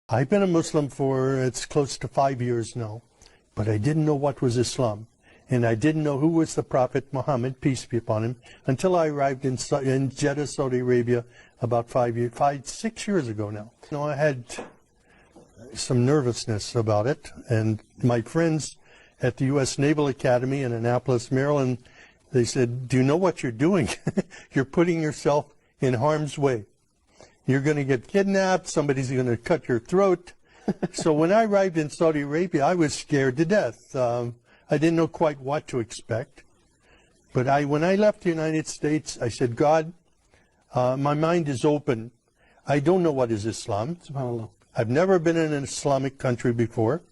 I've been a Muslim for, it's close to 5 years now, but I didn't know what was Islam. And I didn't know who was the Prophet Muhammad, peace be upon him, until I arrived in Jeddah, Saudi Arabia, about 6 years ago now. You know, I had some nervousness about it, and my friends at the U.S. Naval Academy in Annapolis, Maryland, they said, do you know what you're doing? You're putting yourself in harm's way. You're going to get kidnapped, somebody's going to cut your throat. So when I arrived in Saudi Arabia, I was scared to death. I didn't know quite what to expect. But when I left the United States, I said, God, my mind is open. I don't know what is Islam. SubhanAllah. I've never been in an Islamic country before.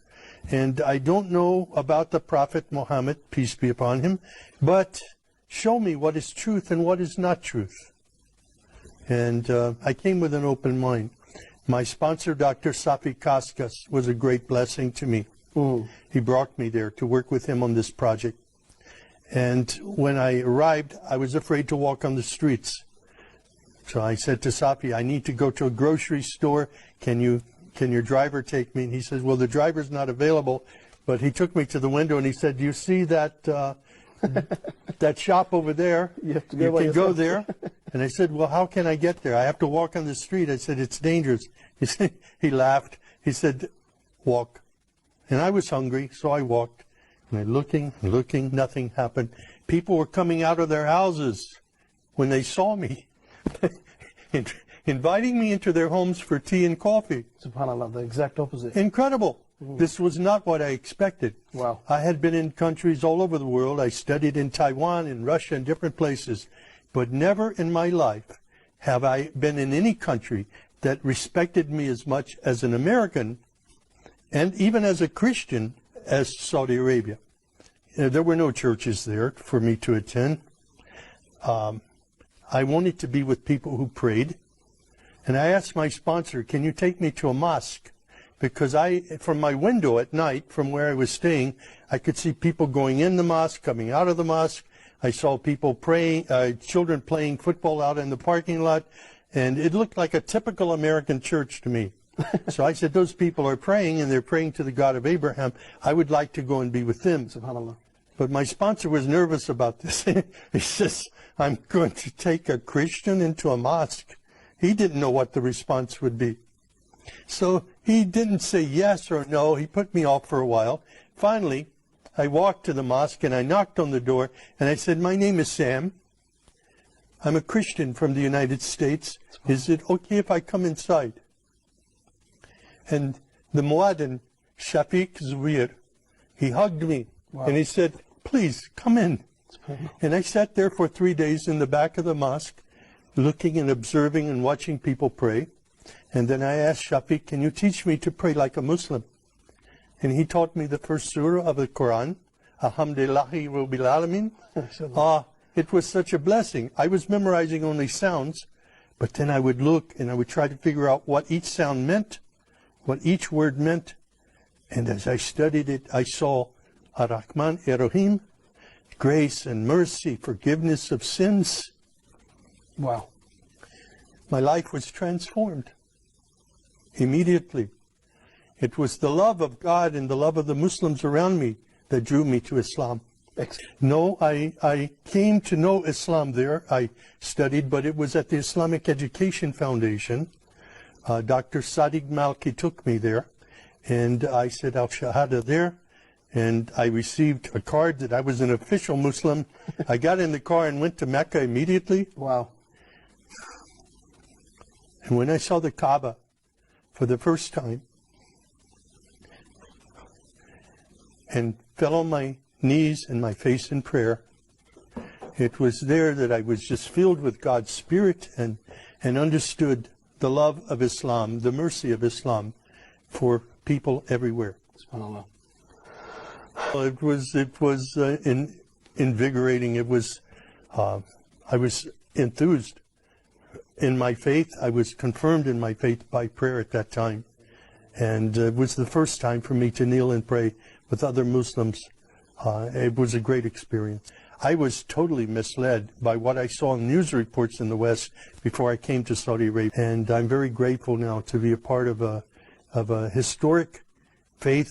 And I don't know about the Prophet Muhammad, peace be upon him. But show me what is truth and what is not truth. And I came with an open mind. My sponsor, Dr. Safi Kaskas, was a great blessing to me. He brought me there to work with him on this project. And when I arrived, I was afraid to walk on the streets. So I said to Safi, I need to go to a grocery store. Can your driver take me? And he says, well, the driver's not available. But he took me to the window and he said, do you see that that shop over there? You can go there. And I said, well, how can I get there? I have to walk on the street. I said, it's dangerous. He laughed. He said, walk. And I was hungry, so I walked. And I looking, nothing happened. People were coming out of their houses when they saw me, inviting me into their homes for tea and coffee. SubhanAllah, the exact opposite. Incredible. This was not what I expected. Wow. I had been in countries all over the world. I studied in Taiwan, in Russia, and different places. But never in my life have I been in any country that respected me as much as an American, and even as a Christian, as Saudi Arabia. There were no churches there for me to attend. I wanted to be with people who prayed. And I asked my sponsor, can you take me to a mosque? Because from my window at night, from where I was staying, I could see people going in the mosque, coming out of the mosque. I saw people praying, children playing football out in the parking lot. And it looked like a typical American church to me. So I said, those people are praying, and they're praying to the God of Abraham. I would like to go and be with them. SubhanAllah. But my sponsor was nervous about this. He says, I'm going to take a Christian into a mosque. He didn't know what the response would be. So he didn't say yes or no. He put me off for a while. Finally, I walked to the mosque, and I knocked on the door, and I said, my name is Sam. I'm a Christian from the United States. Is it okay if I come inside? And the Muaddin, Shafiq Zubair, he hugged me. Wow. And he said, please, come in. And I sat there for 3 days in the back of the mosque, looking and observing and watching people pray. And then I asked Shafiq, can you teach me to pray like a Muslim? And he taught me the first surah of the Quran, Alhamdulillahi Rabbil Alameen. It was such a blessing. I was memorizing only sounds, but then I would look and I would try to figure out what each sound meant, what each word meant. And as I studied it, I saw Ar-Rahman Ar-Rahim, grace and mercy, forgiveness of sins. Wow. My life was transformed immediately. It was the love of God and the love of the Muslims around me that drew me to Islam. No, I came to know Islam there. I studied, but it was at the Islamic Education Foundation. Dr. Sadiq Malki took me there, and I said al-Shahada there, and I received a card that I was an official Muslim. I got in the car and went to Mecca immediately. Wow. And when I saw the Kaaba for the first time, and fell on my knees and my face in prayer, it was there that I was just filled with God's Spirit and understood the love of Islam, the mercy of Islam for people everywhere. SubhanAllah. It was invigorating. It was, I was enthused in my faith. I was confirmed in my faith by prayer at that time. And it was the first time for me to kneel and pray with other Muslims. It was a great experience. I was totally misled by what I saw in news reports in the West before I came to Saudi Arabia. And I'm very grateful now to be a part of of a historic faith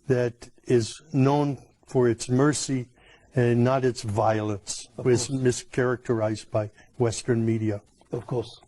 that is known for its mercy and not its violence, was mischaracterized by Western media. Of course.